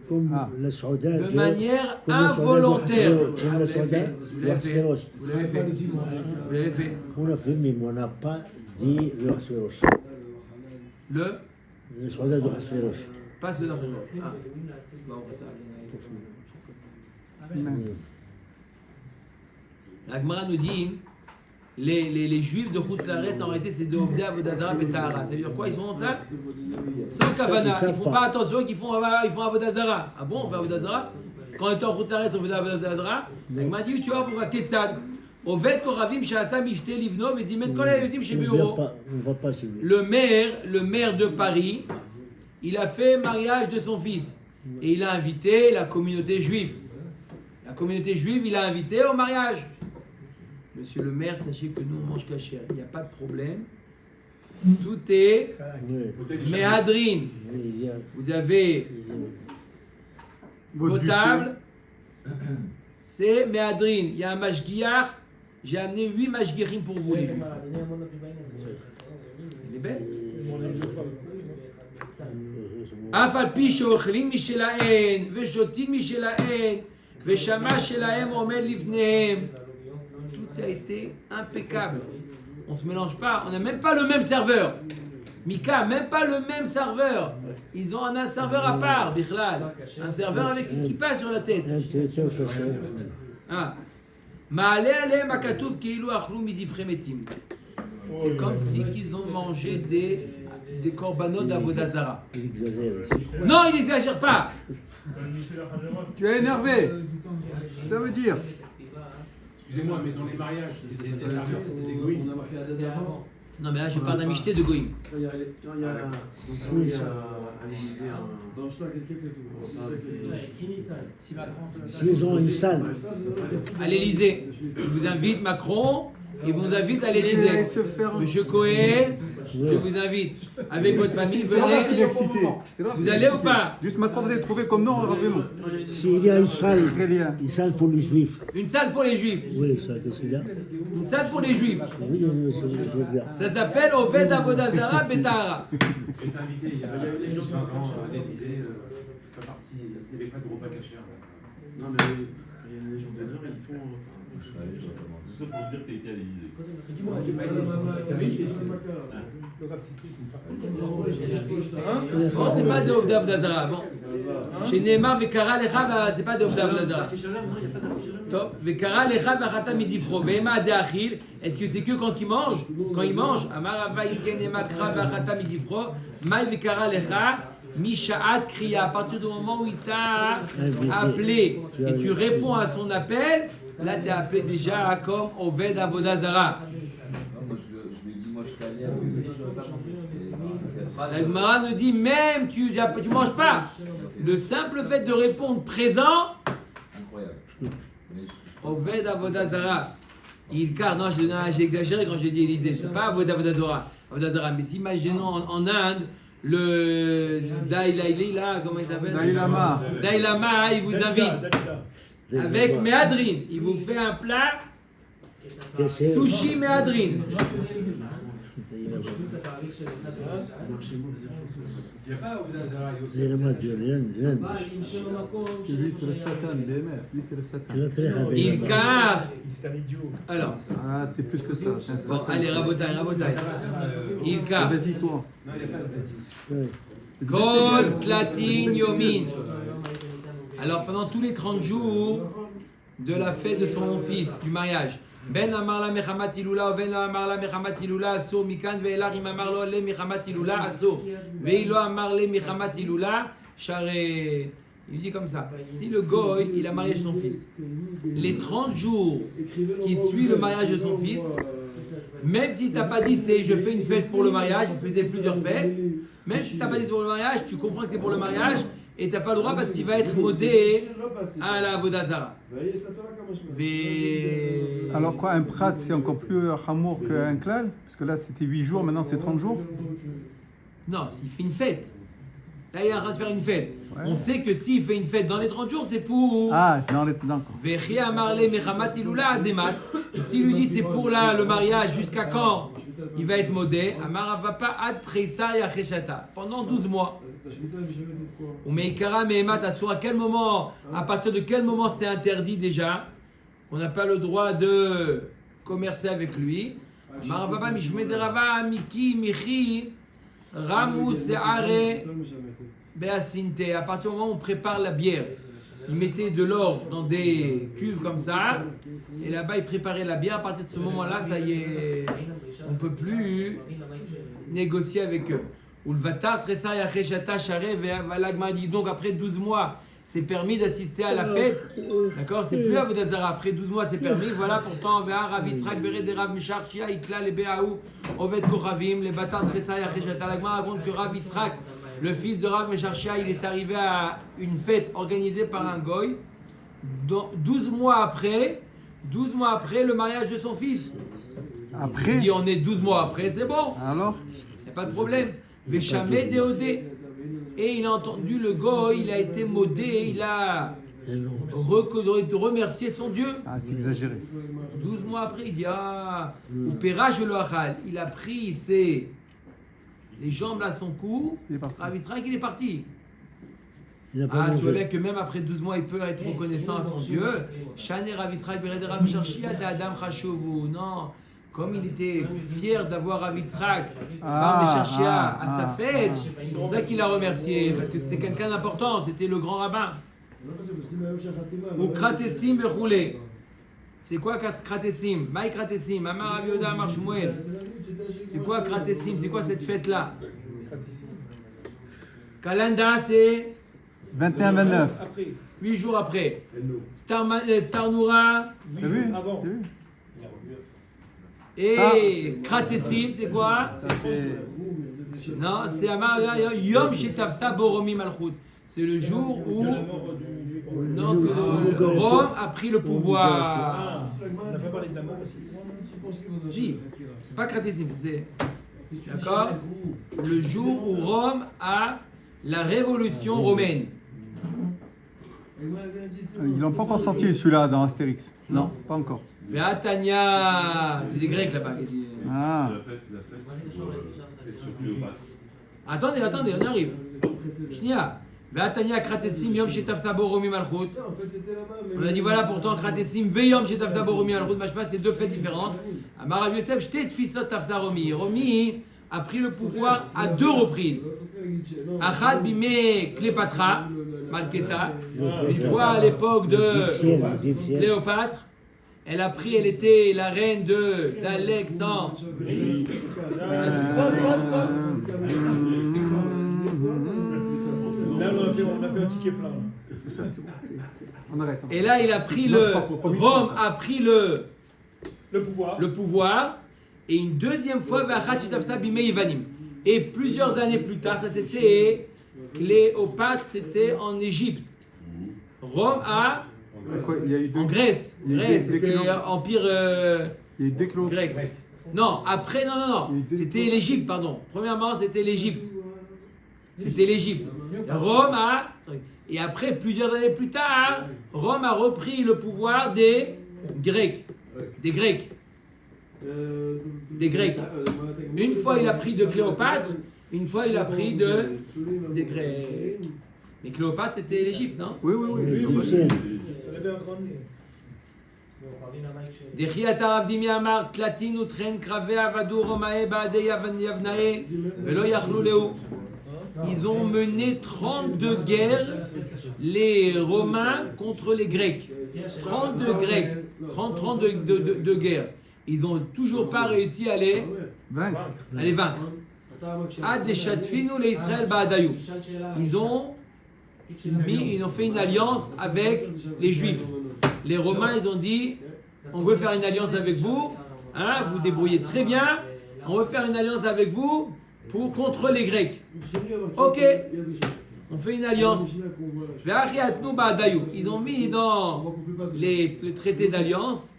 Comme le soldat De manière involontaire. Comme le soldat Vous l'avez fait. Vous l'avez fait. Vous l'avez fait. On a fait, mais on n'a pas dit le Hasverosh. Le soldat de Hasverosh. Pas ce dans le ah. La Gemara nous dit les juifs de Chutz Laaretz en réalité c'est de Ovdei Avodazara Betahara. Ça veut dire quoi? Ils font ça sans kavana. Ils font pas attention qu'ils font Avodazara. Ah bon, on fait Avodazara? Quand on est en Chutz Laaretz on fait Avodazara. La Gemara dit tu vois pourquoi Ketzad Oved Koravim She'asa Mishte Livno Vezimet Kol HaYodim Shebeuro. On ne va pas chez lui. Le maire de Paris, il a fait mariage de son fils et il a invité la communauté juive. La communauté juive, il a invité au mariage. Monsieur le maire, sachez que nous on mange cachère, il n'y a pas de problème. Tout est méadrine. Vous avez vos tables, c'est méadrine. Il y a un mashgiach, j'ai amené 8 mashgiachim pour vous les juifs. Il est belle. אף על פי שאוכלים משלהם ושותים משלהם ושמש שלהם עומד לפניהם. Tout a été impeccable. On ne se mélange pas, on n'a même pas le même serveur. Mika, même pas le même serveur. Ils ont un serveur à part, Bichlal. Un serveur avec une kippa sur la tête. Ma'aleh alehem hakatuv כאילו אכלו מזבחי מתים. C'est comme si qu'ils ont mangé des korbanot d'Avodazara. Il exagère. Non, il n'exagère pas. Tu es énervé. Ça veut dire. Excusez-moi, mais dans les mariages, c'était des serveurs, c'était des goïs. On a marqué la date d'avant. Non, mais là, je parle d'un michté de Goïm. Quand il y a S'ils ont une salle. À l'Élysée. Je vous invite, Macron, il vous invite à l'Élysée. Monsieur Cohen, je vous invite. Avec votre famille, venez. Vous allez ou pas? Juste maintenant, vous avez trouvé comme nom, rappelez-nous. S'il y a une salle pour les juifs. Une salle pour les juifs. Oui, ça, qu'est-ce qu'il y a? Une salle pour les juifs. Oui, c'est bien. Ça s'appelle Oved Avodazara Betahara. J'ai été invité il y a 20 ans à l'Élysée, pas parti, il n'y avait pas de repas cachère. Non, mais il y a une légion d'honneur et ils font. Tout ça pour dire que tu as été à l'Élysée. Dis-moi, j'ai pas été. Le Rav Sikri, Bon, c'est pas de Ovda Avdazara. Bon. Chez Neymar, Vekara Lecha, c'est pas de Ovda Avdazara. Top. Vekara Lecha, Vachata Mizifro. Vema de Achil. Est-ce que c'est que quand il mange? Quand il mange, Amarava Iken Emakra, Vachata Mizifro. Maï Vekara Lecha. Mishaat Kriya, à partir du moment où il t'a appelé et tu réponds à son appel, là tu es appelé déjà comme Oved Avodazara. Moi je lui dis, moi je t'allais à La Gemara nous dit même tu manges pas. Le simple fait de répondre présent, incroyable. Oved Avodazara. Non, j'ai exagéré quand j'ai dit Élysée, c'est pas Avodazara. Mais imaginons en Inde, le Dalai là, comment il s'appelle? Dalai Lama, il vous invite avec méadrine. Il vous fait un plat sushi méadrine. Lui, c'est le Satan, lui, c'est le Satan. Il car. C'est un idiot. Alors. Ah, c'est plus que ça. C'est un Satan. Bon, allez, rabotaille. Il car. Vas-y, toi. Kol Klatin Yomin. Alors, pendant tous les 30 jours de la fête de son fils, du mariage, Ben Amarla Mechamat Ilula, Ben Amarla Mechamat Ilula, Asso, Mikan, Ve'elar, Im Amarlo, Le Mechamat Ilula, Asso, Ve'ilo Amarle Mechamat Ilula, Share. Il dit comme ça, si le goy, il a marié son fils, les 30 jours qui suivent le mariage de son fils, même si tu n'as pas dit c'est je fais une fête pour le mariage, il faisait plusieurs fêtes, même si tu n'as pas dit c'est pour le mariage, tu comprends que c'est pour le mariage et tu n'as pas le droit parce qu'il va être modé à la Vodazara. Alors quoi, un prat, c'est encore plus hamour qu'un klal? Parce que là, c'était 8 jours, maintenant c'est 30 jours. Non, s'il fait une fête. Là, il est en train de faire une fête. Ouais. On sait que s'il fait une fête dans les 30 jours, c'est pour... Ah, dans les... D'accord. Vechi Amarle Mechamat Ilula Ademat. S'il lui dit c'est pour là, le mariage, jusqu'à quand il va être modé, Amara va pas ad Treisa Yacheshata. Pendant 12 mois. Ou Meikara Mehemat Asur. À quel moment, à partir de quel moment c'est interdit déjà? On n'a pas le droit de commercer avec lui. Amara va pas Mishmederava Miki Michi Ramou Seare Beasinte. À partir du moment où on prépare la bière, ils mettaient de l'orge dans des cuves comme ça, et là-bas ils préparaient la bière. À partir de ce moment-là, ça y est, on ne peut plus négocier avec eux. Ou le Vatar, Tressa, Yacheshata, Share, Valagma dit donc après 12 mois, c'est permis d'assister à la fête. D'accord? C'est plus à Vodazara. Après 12 mois, c'est permis. Voilà pourtant, Véa, Ravitrak, Bered, Rav, Mishar, Shia, Ikla, les Béaou, Oved, Kochavim, les Vatar, Tressa, Yacheshata. L'Agma raconte que Ravitrak, le fils de Rav Mesharshia, il est arrivé à une fête organisée par un goy. 12 mois après le mariage de son fils. Après? Il dit on est 12 mois après, c'est bon. Alors? Il n'y a pas de problème. Véchamé déodé. Et il a entendu le goy, il a été modé, il a remercié son Dieu. Ah, c'est exagéré. 12 mois après, il dit ou Pérage le Achal. Il a pris les jambes à son cou. Ravitrak, il est parti. Tu vois bien que même après 12 mois, il peut être reconnaissant à son Dieu. Shane Ravitrak, Bered Rav Mesharshia, D'Adam Chashovu. Non, comme il était fier d'avoir Ravitrak, Rav Mesharshia à sa fête, c'est pour ça qu'il a remercié, parce que c'était quelqu'un d'important, c'était le grand rabbin. Ou Kratesim Bechoulé. C'est quoi Kratesim? Maï Kratesim, Amar Rav Yehuda, Amar Shmuel. C'est quoi Kratesim? C'est quoi cette fête-là? Kalanda, c'est 21-29. 8 jours après. Starnoura. T'as vu? Avant. T'as vu? Et Kratesim, c'est quoi? Ça, c'est... Non, c'est Amar Yom Shetafsa Boromi Malchut. C'est le jour où Rome a pris le pouvoir. On n'a pas parlé de la mort. Si, c'est pas Kratesim, c'est. D'accord? Le jour où Rome a la révolution romaine. Ils l'ont pas encore sorti celui-là dans Astérix. Non. Pas encore. Veatania, c'est des Grecs là-bas. Ah. La fête sur Cléopâtre. Attendez, on arrive. Shnia. Ve'atania kratesim yom shetafsa bo romi malchut. On a dit voilà pourtant kratesim ve'yom shetafsa bo romi malchut. Machma, c'est deux fêtes différentes. Amar Rav Yosef shtet tfisot tafsa romi. Romi a pris le pouvoir à deux reprises. Achad bime Cléopatra, Malketa, une fois à l'époque de Cléopâtre, elle était la reine d'Alexandre. Là, on a fait un ticket plein. C'est ça, c'est bon. On arrête. Et là, Rome a pris le pouvoir. Et une deuxième fois, et plusieurs années plus tard, ça c'était Cléopâtre, c'était en Égypte. Rome en Grèce. Grèce, c'était empire grec. Non, après, non. C'était l'Égypte, pardon. Premièrement, c'était l'Égypte. Rome et après, plusieurs années plus tard, Rome a repris le pouvoir des Grecs. Une fois il a pris de Cléopâtre, une fois il a pris des Grecs. Mais Cléopâtre c'était l'Égypte, non? Oui. Égyptienne. Elle avait un grand nez. Dechiata Rav Dimi Amar Tlatin utren krave avadu romae baadei yavnae velo yachlu leu. Ils ont mené 32 guerres, les Romains contre les Grecs. 32 guerres. Ils n'ont toujours pas réussi à les vaincre. Ad Shatfinu les Israël Baadayou. Ils ont fait une alliance avec les Juifs. Les Romains, ils ont dit, on veut faire une alliance avec vous, vous débrouillez très bien, on veut faire une alliance avec vous contre les Grecs. Ok, on fait une alliance. Ils ont mis dans les traités d'alliance,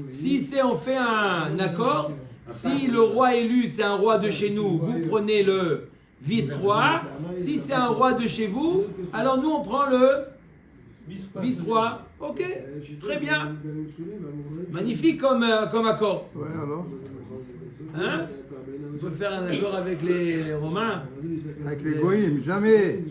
si on fait un accord, si le roi élu c'est un roi de chez nous, vous prenez le vice-roi. Si c'est un roi de chez vous, alors nous on prend le vice-roi. Ok, très bien. Magnifique comme accord. Ouais, alors On peut faire un accord avec les Romains. Avec les Goïms, jamais.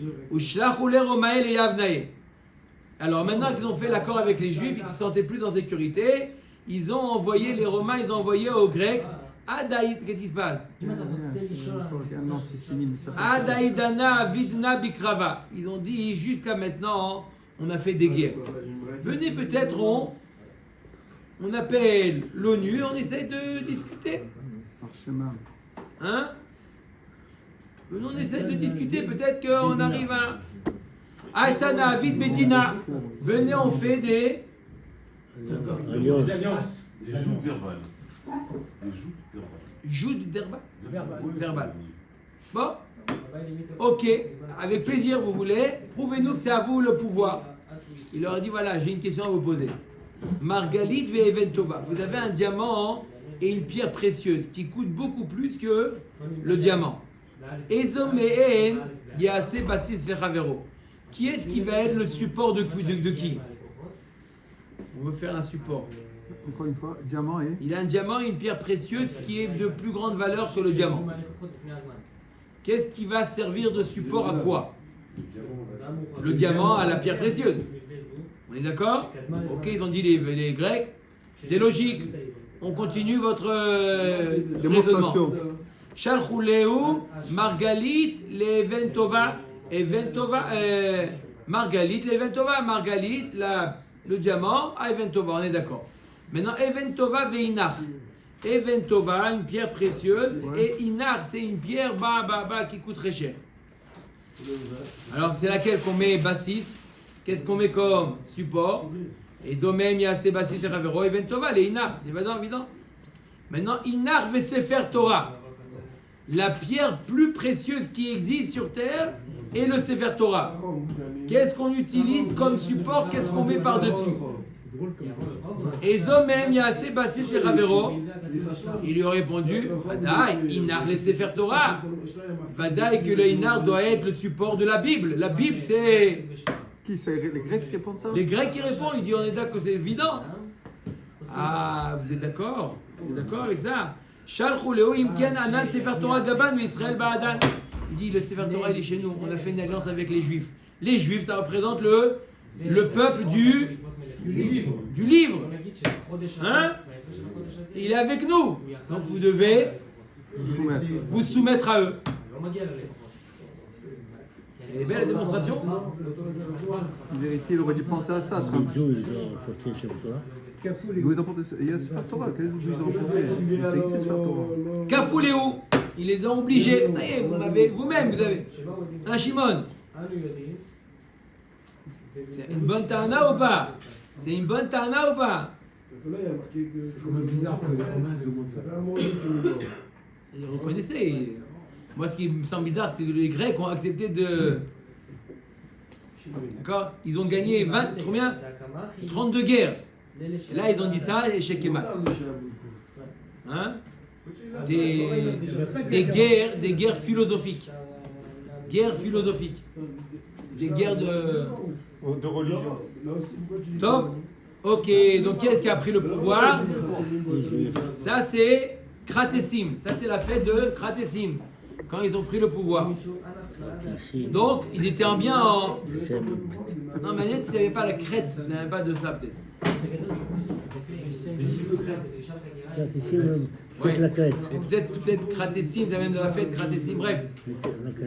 Alors maintenant qu'ils ont fait l'accord avec les Juifs, ils se sentaient plus en sécurité. Ils ont envoyé, les Romains, ils ont envoyé aux Grecs. Adaïd, qu'est-ce qui se passe? Un antisémitisme. Adaïdana avidna bikrava. Ils ont dit jusqu'à maintenant, on a fait des guerres. Venez peut-être, on appelle l'ONU, on essaie de discuter. Venez, on essaie de discuter, peut-être qu'on arrive à Ashtana Avid Bedina. Venez, on fait des Alliance. Des joutes verbales. joutes verbales. Bon, ok, avec plaisir vous voulez, prouvez-nous que c'est à vous le pouvoir. Il leur a dit voilà, j'ai une question à vous poser. Margalit Ve'eventova, vous avez un diamant et une pierre précieuse qui coûte beaucoup plus que le diamant. Ezomeen Yase Basis Vechavero. Qui est-ce qui va être le support de qui? On veut faire un support. Encore une fois, diamant et... Il a un diamant et une pierre précieuse qui est de plus grande valeur que le diamant. Qu'est-ce qui va servir de support à quoi? Le diamant à la pierre précieuse. On est d'accord? Ok, ils ont dit les Grecs. C'est logique. On continue votre démonstration. Shalchuleu, Margalit, Leventova, Margalit, Leventova, Margalit, le diamant à Eventova, on est d'accord. Maintenant, Eventova Veinar. Eventova, une pierre précieuse, et Inar, c'est une pierre qui coûte très cher. Alors, c'est laquelle qu'on met bassis? Qu'est-ce qu'on met comme support? Et Zomem, Yase Bassis et Ravero, Eventova, les Inar, c'est évident. Maintenant, Inar Vesefer Torah. La pierre plus précieuse qui existe sur terre est le Sefer Torah. Qu'est-ce qu'on utilise comme support? Qu'est-ce qu'on met par-dessus? Et Zomem Yase Bassis et Ravero. Il lui a répondu Vadaï, Inar le Sefer Torah. Vadaï que le Inar doit être le support de la Bible. La Bible c'est. Qui c'est? Les Grecs qui répondent ça? Les Grecs qui répondent, il dit on est d'accord, c'est évident. Ah, vous êtes d'accord? Vous êtes d'accord avec ça? Shalchou Leo Imken Anan Sefer Torah Gaban Israël Ba'adan. Il dit le Sefer Torah il est chez nous. On a fait une alliance avec les Juifs. Les Juifs, ça représente le peuple du livre. Hein? Il est avec nous. Donc vous devez vous soumettre à eux. Elle est belle la démonstration. En vérité, il aurait dû penser à ça, Trump. D'où ils ont apporté chez toi? D'où ils ont porté. Il y a Sefer Torah. Quel est d'où ils ont porté? Ça existe, Sefer Torah. Kafouléou, ils les ont obligés. Ça y est, vous-même, vous avez un Shimon. C'est une bonne tarna ou pas? C'est une bonne tarna ou pas? C'est quand même bizarre que les Romains demandent ça. Ils reconnaissaient. Moi, ce qui me semble bizarre, c'est que les Grecs ont accepté de. D'accord? Ils ont gagné 32 guerres. Et là, ils ont dit ça, échec et mat. Hein? Des guerres philosophiques. Guerres philosophiques. Des guerres de religion. Top. Ok, donc qui est-ce qui a pris le pouvoir? Ça, c'est Kratessim. Ça, c'est la fête de Kratessim. Quand ils ont pris le pouvoir. Donc, ils étaient bien en. Non, mais net, il n'y avait pas la crête, il n'y avait pas de ça, peut-être. Peut-être la crête. Peut-être Kratessim, ça vient de la fête Kratessim, bref.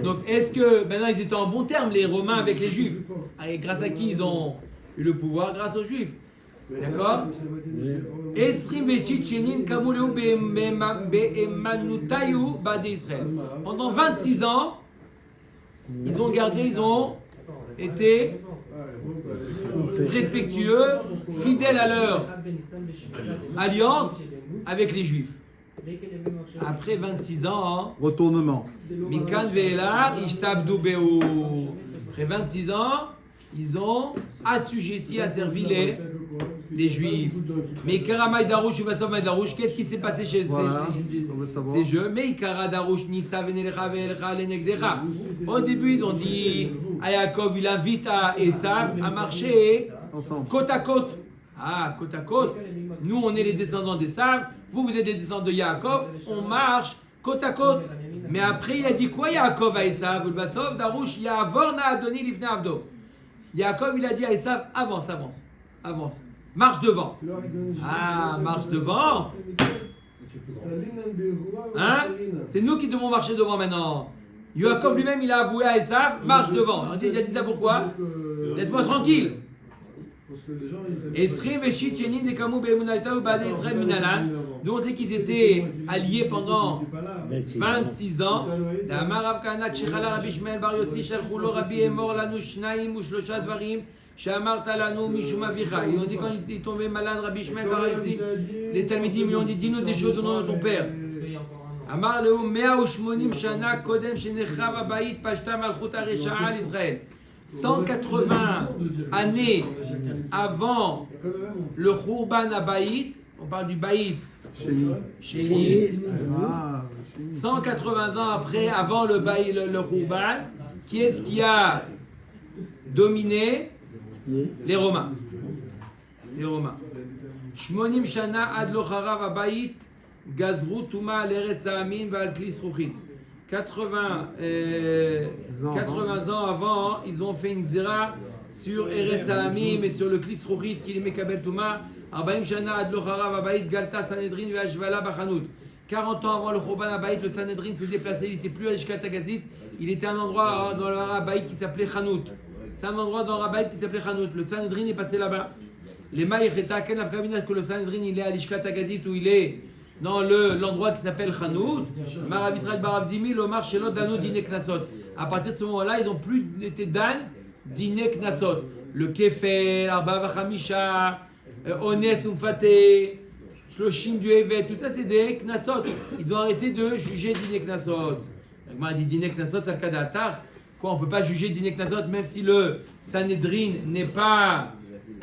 Donc, est-ce que maintenant ils étaient en bon terme, les Romains avec les Juifs? Et grâce à qui ils ont eu le pouvoir? Grâce aux Juifs. D'accord? Pendant 26 ans, ils ont été respectueux, fidèles à leur alliance avec les Juifs. Après 26 ans, Retournement. après 26 ans, ils ont assujetti, asservi les Juifs. Mais Karamaï Darouche, Vassov Darouche, qu'est-ce qui s'est passé chez ces jeux? Mais Ikara Darouche, Nisa Venelcha Velcha Lenegdecha. Au début, ils ont dit à Yaakov, il invite à Esav à marcher côte à côte. Ah, côte à côte. Nous, on est les descendants d'Esav. Vous êtes les descendants de Yaakov. On marche côte à côte. Mais après, il a dit quoi Yaakov à Esav? Vassov Darouche, Yavorna Adoni Livne Avdo. Yaakov, il a dit à Esav, avance. Marche devant. Ah, marche devant. Hein? C'est nous qui devons marcher devant maintenant. Yaakov lui-même, il a avoué à Esav, marche devant. Il a dit ça pourquoi? Laisse-moi tranquille. Nous on sait qu'ils étaient alliés pendant 26 ans. Et on dit quand il est tombé malade, Rabbi Shmuel Bar Yossi, les Talmidim lui ont dit dis-nous des choses au nom de ton père. Amar Leo 180 shana kodem shenechav abayit pashta malchut haresha'a al Israël. 180 années avant le Khurban Abayit, on parle du Bayit Sheni. 180 ans après, avant le Bayit, le Khurban, qui est-ce qui a dominé? Les Romains. Shmonim shana ad lo charav abayit gazru tuma al eretz ha'amin ve'al kli zruchit. 80 ans avant, ils ont fait une zera sur eretz ha'amim et sur le kli zruchit qui est mekabel tuma. 40 shana ad lo charav abayit galta sanedrin ve'ashvala bachanut. 40 ans avant le Khurban Abayit, le Sanhedrin s'est déplacé, il n'était plus à Lishkat HaGazit, il était à un endroit dans le Abayit qui s'appelait Chanout. C'est un endroit dans Rabaït qui s'appelait Chanout. Le Sanhedrin est passé là-bas. Les Maïcheta, Ken Afkamina, que le Sanhedrin il est à Lishkat HaGazit où il est dans l'endroit qui s'appelle Chanout. Marav Israël Barav Dimi, l'Omar Shelo Danu Dine Knasot. À partir de ce moment-là, ils n'ont plus été Dan Dine Knasot. Le Kefel, Arba Vachamisha, Ones Umfate, Shloshim du Evet, tout ça c'est des Knasot. Ils ont arrêté de juger Dine Knasot. Moi, dit Dine Knasot, c'est le cas d'Atar. Quoi, on ne peut pas juger Dine Knasot même si le Sanhedrin n'est pas.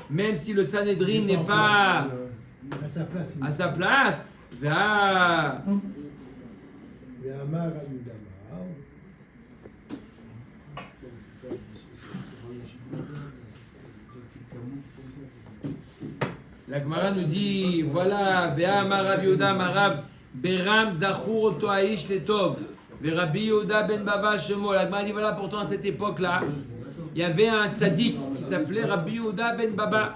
Même si le Sanhedrin n'est pas à sa place. La Gemara nous dit voilà, Ve'amar Rav Yehuda Marav Beram Zachur Oto Aish Letov. Rabbi Yehuda ben Bava Shemo. La Gemara dit voilà, pourtant à cette époque-là, il y avait un tzaddik qui s'appelait Rabbi Yehuda ben Baba.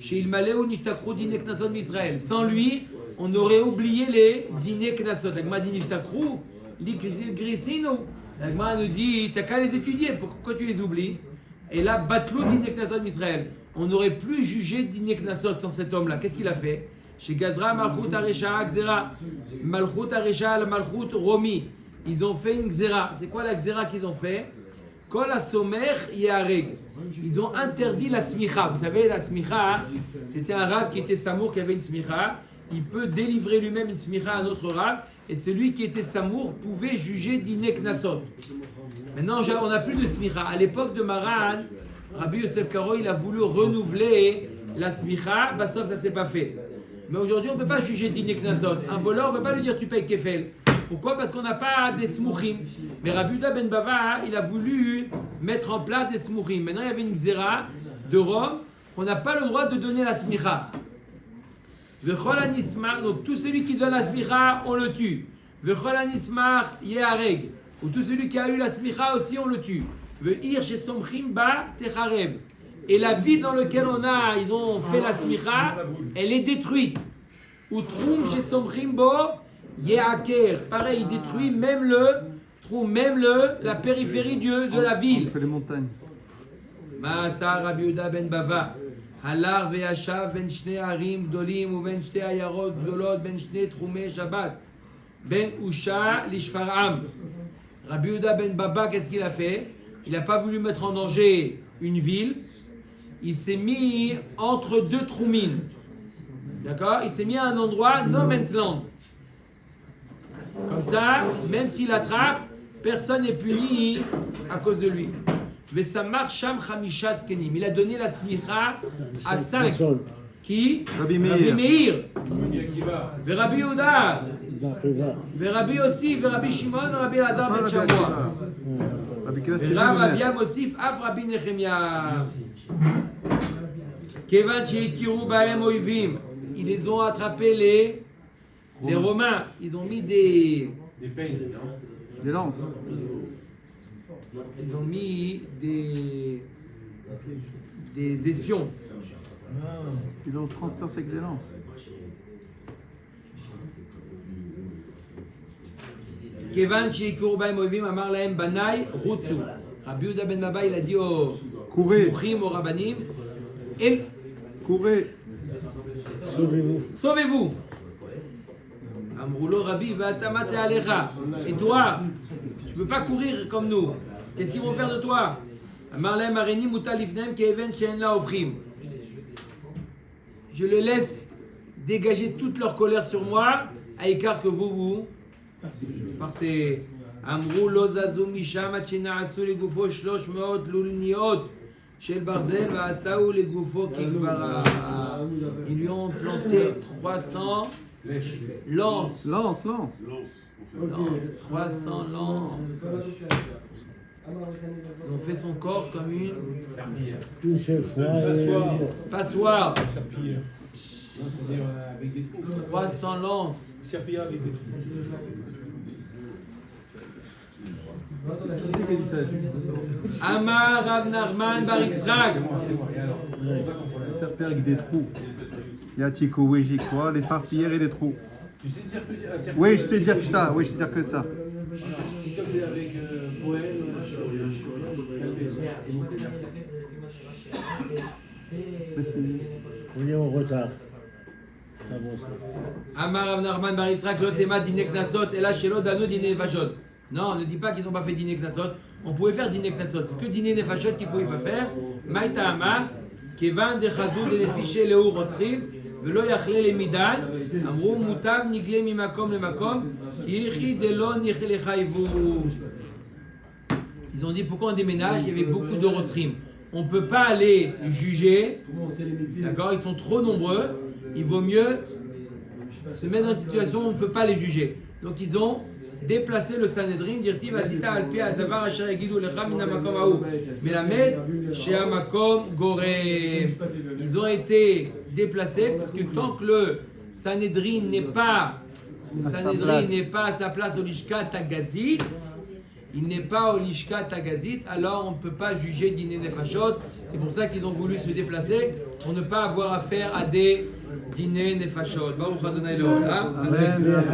Chez Ilmaleu Nishtakru Dine Knasot d'Israël. Sans lui, on aurait oublié les dîners Knasot. La Gemara dit Nishtakru, il dit Grisino. La Gemara nous dit t'as qu'à les étudier, pourquoi tu les oublies? Et là, Batlou Dine Knasot d'Israël. On n'aurait plus jugé dîner Knasot sans cet homme-là. Qu'est-ce qu'il a fait? Chez Gazra, Malchut Aresha, Gzera. Malchut Aresha, Malchut Romi. Ils ont fait une Gzera. C'est quoi la Gzera qu'ils ont fait? Kol Asomer Yehareg. Ils ont interdit la smicha. Vous savez, la smicha, c'était un rab qui était samour, qui avait une smicha. Il peut délivrer lui-même une smicha à un autre rab. Et celui qui était samour pouvait juger dîner Knasot. Maintenant, on n'a plus de smicha. À l'époque de Maran, Rabbi Yosef Karo, il a voulu renouveler la smicha. Sauf ça ne s'est pas fait. Mais aujourd'hui, on ne peut pas juger dîner Knasot. Un voleur, on ne peut pas lui dire tu payes kefel. Pourquoi? Parce qu'on n'a pas des smouchim. Mais Rabbi Yehuda ben Bava, il a voulu mettre en place des smouchim. Maintenant, il y avait une xéra de Rome. On n'a pas le droit de donner la smicha. Vechol anismar, donc tout celui qui donne la smicha, on le tue. Vechol anismar yehareg. Ou tout celui qui a eu la smicha aussi, on le tue. Ve'ir chez somchim ba techarev. Et la ville dans laquelle ils ont fait la smicha, elle est détruite. Ou troum chez somchim bo yehaker. Pareil, il détruit même la périphérie de la ville. Entre les montagnes. Ma'asa Rabbi Yehuda ben Bava. Halar ve'ashav ben shnei harim gdolim ou ben shnei ayarot gdolot ben shnei trumei Shabbat. Ben Usha lishfar'am. Rabbi Yehuda ben Baba, qu'est-ce qu'il a fait? Il n'a pas voulu mettre en danger une ville. Il s'est mis entre deux troumines. D'accord? Il s'est mis à un endroit no man's land. Comme ça, même s'il attrape, personne n'est puni à cause de lui. Vesamar Sham Chamisha Skenim. Il a donné la smicha à 5. Qui? Rabbi Meir. Rabbi Yehuda. Rabbi aussi, Rabbi Shimon, Rabbi Elazar ben Shamoua. Rabbi Avia Mosif, Af Rabbi Nechemia. Kevan Sheikirou Bahem Oivim. Ils les ont attrapés les Romains. Ils ont mis des lances. Ils ont mis des espions. Ils l'ont transpercé avec des lances. Kevan Sheikirou Bahem Oivim Amar Lahem Banai Rutsu. Rabbi Yehuda ben Baba, il a dit aux Mouchim, aux Rabbanim, courez. Sauvez-vous. Amroulo Rabbi Vatamate Alecha. Et toi, tu ne peux pas courir comme nous. Qu'est-ce qu'ils vont faire de toi? Amarlem Areni Mutalifnem Keven Shen La Ofrim. Je les laisse dégager toute leur colère sur moi, à écart que vous partez. Amrou Lozazu Misham Achina Asu le Gufo Shlosh Meot Lulniot Shel Barzel va Asaou le Gufo Kikvara. Ils lui ont planté 300 lances. Lance. 300 lances. Ils ont fait son corps comme une passoire. 300 lances. Serpillard avec des trous. Qui c'est qui a dit ça? Amar Rav Nachman Bar Yitzhak. Serpillère avec des trous. Il y a Tiko, oui, j'y crois. Les serpillères et les trous. Tu sais dire que. Oui, je sais dire que ça. Oui, je sais dire que ça. Si tu as avec poème, On est en retard. Amar Rav Nachman Bar Yitzhak Lotema Dine Knasot et là chez l'autre Dano Dine Nefashot. Non, ne dis pas qu'ils n'ont pas fait Dine Knasot. On pouvait faire Dine Knasot. C'est que Dine Nefashot qu'ils ne pouvaient pas faire. Maïta Amar Kevan de Chazou de Nefiché Léou Rotzrim Velo Yachle le Midan Amrou Moutav Nigle Mimakom le Makom Kichi Delon Nichle Chaïvou. Ils ont dit pourquoi on déménage? Il y avait beaucoup de Rotzrim. On ne peut pas aller juger. D'accord? Ils sont trop nombreux. Il vaut mieux se mettre dans une situation où on ne peut pas les juger. Donc ils ont déplacé le Sanhedrin, dirti vasita alpia davar asher yagidu lecha min hamakom hahu melamed shehamakom gorem. Ils ont été déplacés parce que tant que le Sanhedrin n'est pas À sa Sanhedrin place. n'est pas à sa place au Lishkat Tagazit. Il n'est pas au Lishkat Tagazit, alors on ne peut pas juger Diné Nefashot. C'est pour ça qu'ils ont voulu se déplacer pour ne pas avoir affaire à des Diné Nefashot. Baruch Adonai Elohim. Amen.